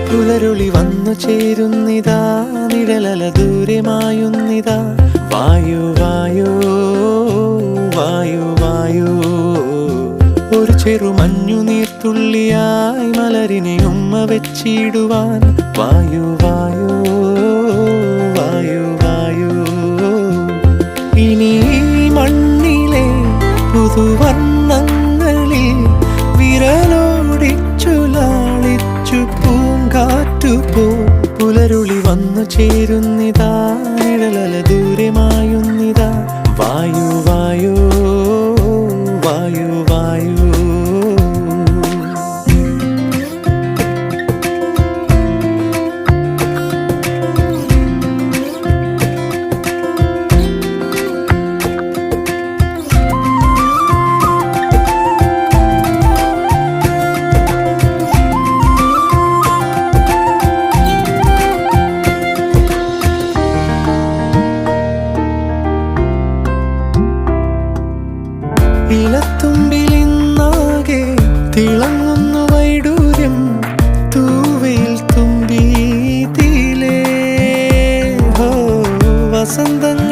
പുലരുളി വന്നു ചേരുന്നിതാ, നിഴലല ദൂരെ മായുന്നിതാ. വായു വായു വായു വായു, ഒരു ചെറു മഞ്ഞു നീർത്തുള്ളിയായി മലരിനെ ഉമ്മ വെച്ചിടുവാൻ. വായു വായു വായു വായു, ഇനി മണ്ണിലെ പുതുവർണ്ണങ്ങളിൽ വിരലോടിച്ചു ലാളിച്ചു പൂങ്കാറ്റുപോ. പുലരുളി വന്നു ചേരുന്നിതാ, നിഴലല ദൂരെ മായുന്നിതാ. വായു വായു വായു വായു. ഇലത്തുമ്പിലിന്നാകെ തിളങ്ങുന്നു വൈഡൂര്യം, തൂവയിൽ തുമ്പി തീലേ. ഹോ വസന്തങ്ങൾ